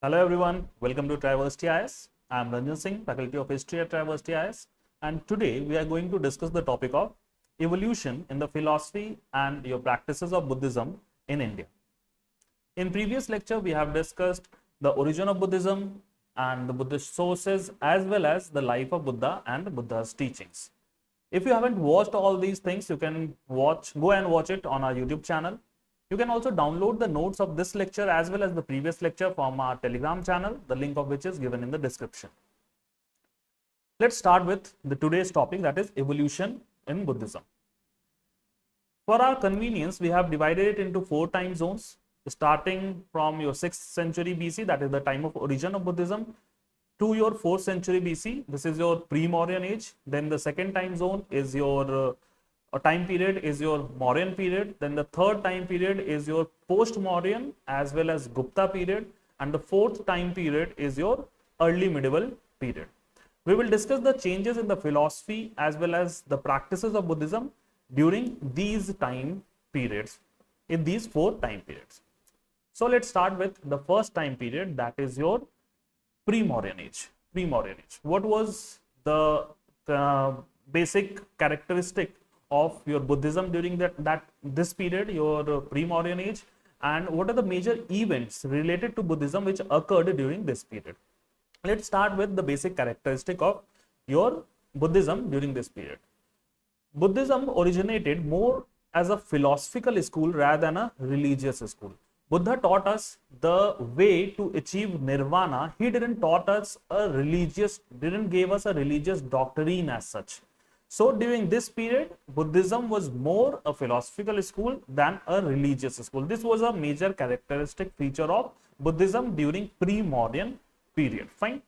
Hello everyone, welcome to Traverse TIS. I am Ranjan Singh, Faculty of History at Traverse TIS, and today we are going to discuss the topic of evolution in the philosophy and your practices of Buddhism in India. In previous lecture, we have discussed the origin of Buddhism and the Buddhist sources as well as the life of Buddha and Buddha's teachings. If you haven't watched all these things, you can go and watch it on our YouTube channel. You can also download the notes of this lecture as well as the previous lecture from our Telegram channel, the link of which is given in the description. Let's start with today's topic, that is evolution in Buddhism. For our convenience, we have divided it into 4 time zones, starting from your 6th century BC, that is the time of origin of Buddhism, to your 4th century BC. This is your pre-Mauryan age. Then the second time zone is your time period is your Mauryan period. Then the third time period is your post-Mauryan as well as Gupta period. And the fourth time period is your early medieval period. We will discuss the changes in the philosophy as well as the practices of Buddhism during these time periods, in these 4 time periods. So let's start with the first time period, that is your pre-Mauryan age. Pre-Mauryan age. What was the basic characteristic of your Buddhism during this period, your pre-Mauryan age, and what are the major events related to Buddhism which occurred during this period? Let's start with the basic characteristic of your Buddhism during this period. Buddhism originated more as a philosophical school rather than a religious school. Buddha taught us the way to achieve nirvana. He didn't give us a religious doctrine as such. So during this period, Buddhism was more a philosophical school than a religious school. This was a major characteristic feature of Buddhism during pre-Mauryan period. Fine.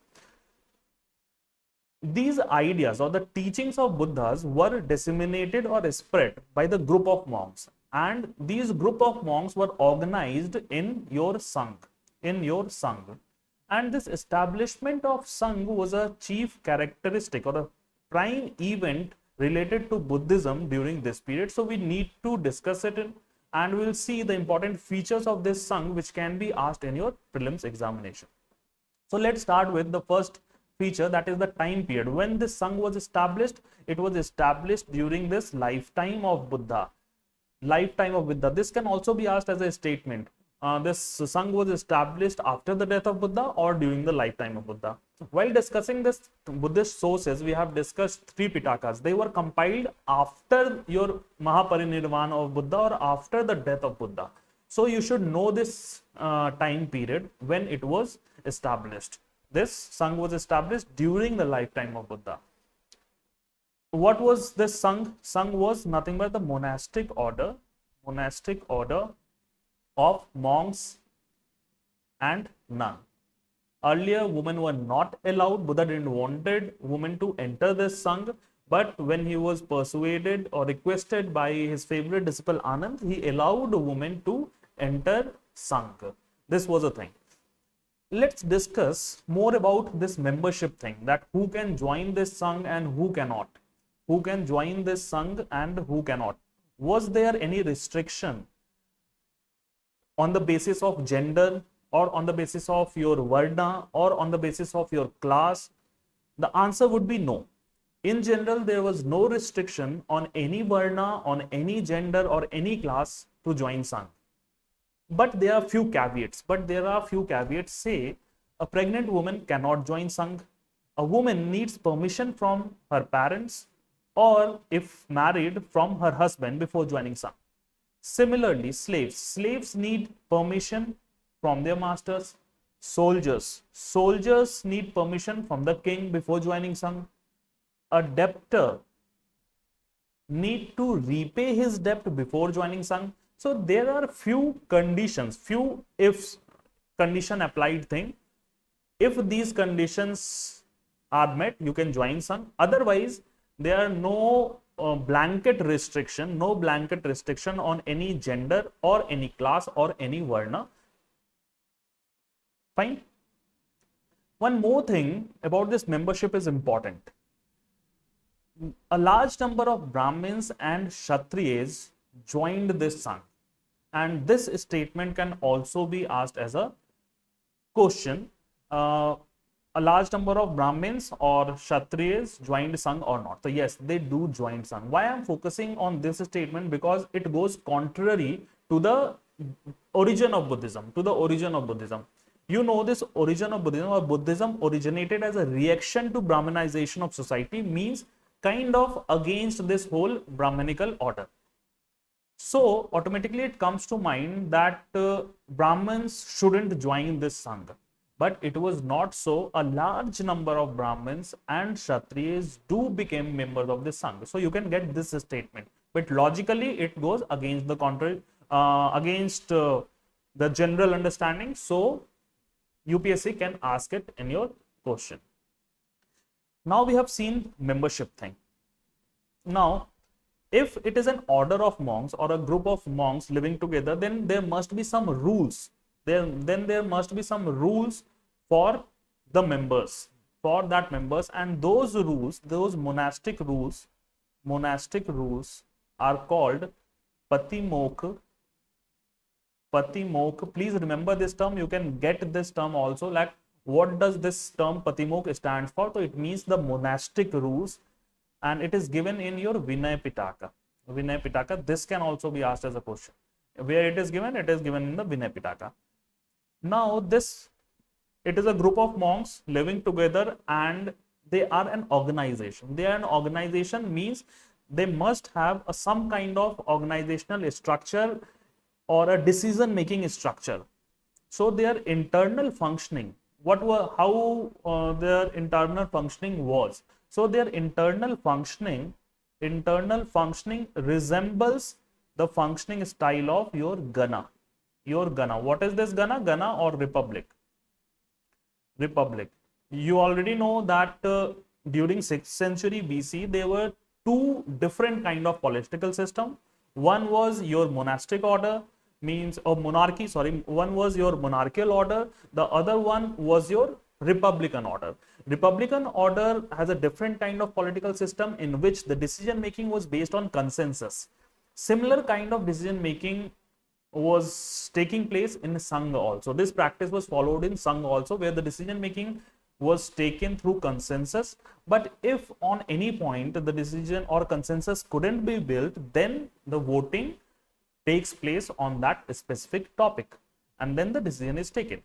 These ideas or the teachings of Buddhas were disseminated or spread by the group of monks, and these group of monks were organized in your Sangh. And this establishment of Sangh was a chief characteristic or a prime event related to Buddhism during this period. So we need to discuss it and we will see the important features of this Sangh which can be asked in your prelims examination. So let's start with the first feature, that is the time period. When this Sangh was established, it was established during this lifetime of Buddha. This can also be asked as a statement. This Sangh was established after the death of Buddha or during the lifetime of Buddha. While discussing this Buddhist sources, we have discussed 3 Pitakas. They were compiled after your Mahaparinirvana of Buddha or after the death of Buddha. So you should know this time period when it was established. This Sangh was established during the lifetime of Buddha. What was this Sangh? Sangh was nothing but the monastic order of monks and nuns. Earlier, women were not allowed. Buddha didn't wanted women to enter this Sangh, but when he was persuaded or requested by his favorite disciple Anand, he allowed women to enter Sangh. This was a thing. Let's discuss more about this membership thing, that who can join this Sangh and who cannot. Who can join this Sangh and who cannot. Was there any restriction on the basis of gender or on the basis of your Varna or on the basis of your class? The answer would be no. In general, there was no restriction on any Varna, on any gender or any class to join Sangh. But there are few caveats. Say, a pregnant woman cannot join Sangh. A woman needs permission from her parents, or if married, from her husband before joining Sangh. Similarly, slaves need permission from their masters. Soldiers need permission from the king before joining Sangh. A debtor need to repay his debt before joining Sangh. So there are few conditions, few if condition applied thing. If these conditions are met, you can join Sangh. Otherwise, there are no blanket restriction on any gender or any class or any Varna. Fine. One more thing about this membership is important. A large number of Brahmins and Kshatriyas joined this Sangh, and this statement can also be asked as a Question. A large number of Brahmins or Kshatriyas joined Sangh or not? So yes, they do join Sangh. Why I'm focusing on this statement? Because it goes contrary to the origin of Buddhism, You know, this origin of Buddhism, or Buddhism originated as a reaction to Brahmanization of society, means kind of against this whole Brahmanical order. So automatically it comes to mind that Brahmins shouldn't join this Sangha. But it was not so. A large number of Brahmins and Kshatriyas do become members of this Sangha. So you can get this statement. But logically it goes against the contrary, against the general understanding. So UPSC can ask it in your question. Now we have seen membership thing. Now, if it is an order of monks or a group of monks living together, then there must be some rules. Then there must be some rules for the members, and those rules, those monastic rules are called Patimokh. Please remember this term. You can get this term also. Like, what does this term Patimokh stand for? So it means the monastic rules, and it is given in your Vinay Pitaka. Vinay Pitaka, this can also be asked as a question. Where it is given in the Vinay Pitaka. Now it is a group of monks living together, and they are an organization. They are an organization means they must have some kind of organizational structure or a decision making structure. So their internal functioning, how their internal functioning was. So their internal functioning resembles the functioning style of your Gana. What is this Gana? Gana or Republic? You already know that during 6th century BC, there were two different kind of political system. One was your monastic order, means a monarchy, one was your monarchical order. The other one was your republican order. Republican order has a different kind of political system in which the decision making was based on consensus. Similar kind of decision making was taking place in Sangha also. This practice was followed in Sangha also, where the decision making was taken through consensus. But if on any point the decision or consensus couldn't be built, then the voting takes place on that specific topic, and then the decision is taken.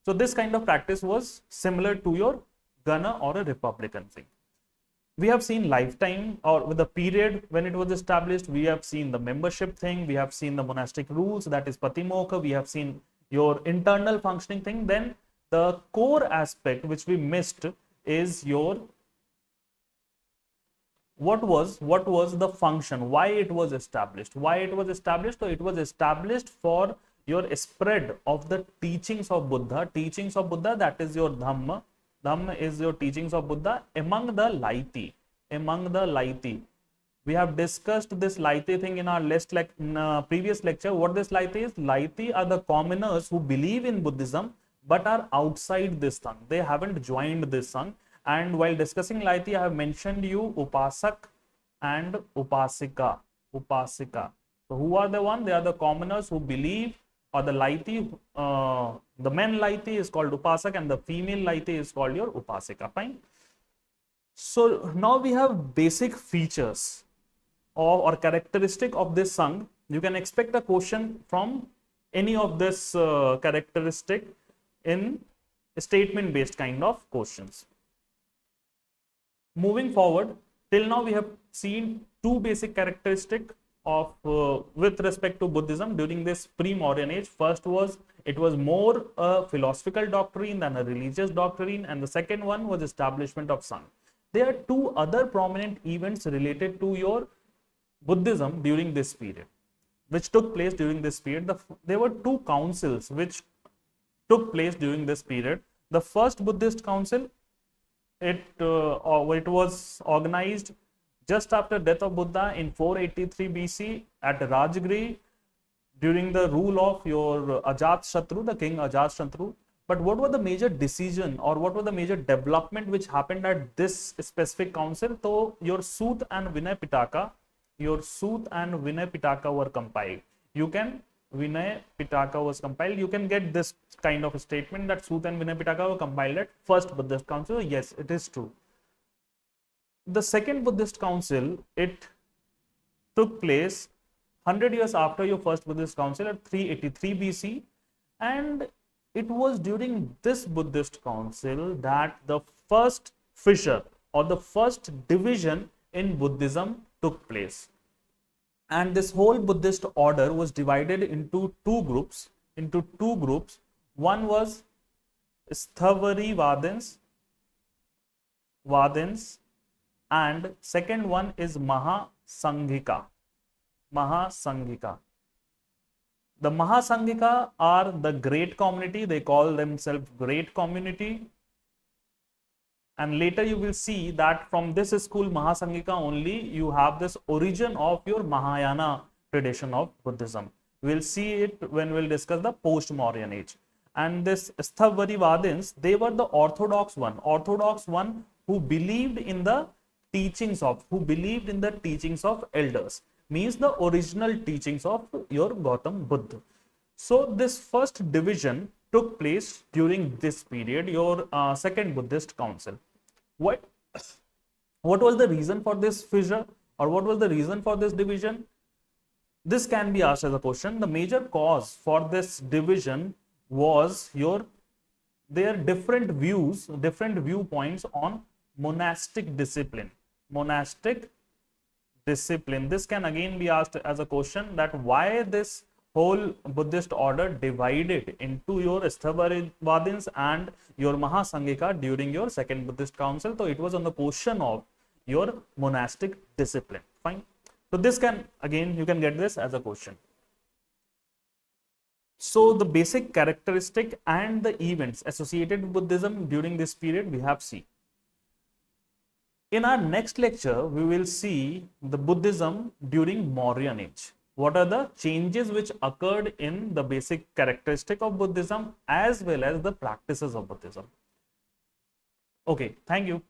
So this kind of practice was similar to your Gana or a republican thing. We have seen lifetime or with the period when it was established. We have seen the membership thing. We have seen the monastic rules, that is Patimokha. We have seen your internal functioning thing. Then the core aspect which we missed is your what was the function, why it was established. So it was established for your spread of the teachings of Buddha, that is your Dhamma. Dhamma is your teachings of Buddha among the laity. We have discussed this laity thing in our previous lecture. What this laity is? Laity are the commoners who believe in Buddhism but are outside this Sangh. They haven't joined this Sangh. And while discussing laity, I have mentioned you Upasak and Upasika. So who are the one? They are the commoners who believe, or the laity. The men laity is called Upasak and the female laity is called your Upasika. Fine. So now we have basic features or characteristic of this Sangh. You can expect a question from any of this characteristic in statement based kind of questions. Moving forward, till now we have seen two basic characteristics of with respect to Buddhism during this pre-modern age. First was it was more a philosophical doctrine than a religious doctrine, and the second one was establishment of Sangh. There are two other prominent events related to your Buddhism during this period, which took place during this period. There were two councils which took place during this period. The first Buddhist council, it was organized just after death of Buddha in 483 BC at Rajgiri during the rule of your Ajatashatru, the king Ajatashatru. But what were the major decision or what were the major development which happened at this specific council? So your Sut and Vinay Pitaka were compiled. You can Vinay Pitaka was compiled. You can get this kind of a statement that Sut and Vinay Pitaka were compiled at first Buddhist council. Yes, it is true. The second Buddhist council, it took place 100 years after your first Buddhist council at 383 BC, and it was during this Buddhist council that the first fissure or the first division in Buddhism took place. And this whole Buddhist order was divided into two groups. One was Sthavari Vadins, and second one is Mahasanghika. The Mahasanghika are the great community. They call themselves great community. And later you will see that from this school Mahasanghika only you have this origin of your Mahayana tradition of Buddhism. We'll see it when we'll discuss the post-Mauryan age. And this Sthavarivadins, they were the orthodox one who believed in the teachings of elders, means the original teachings of your Gautam Buddha. So this first division took place during this period, your second Buddhist council. What was the reason for this fissure, or what was the reason for this division? This can be asked as a question. The major cause for this division was their different views, different viewpoints on monastic discipline. This can again be asked as a question, that why this whole Buddhist order divided into your Sthavarivadins and your Mahasanghika during your second Buddhist council. So it was on the question of your monastic discipline. Fine. So this can, again, you can get this as a question. So the basic characteristic and the events associated with Buddhism during this period we have seen. In our next lecture, we will see the Buddhism during Mauryan age. What are the changes which occurred in the basic characteristic of Buddhism as well as the practices of Buddhism? Okay, thank you.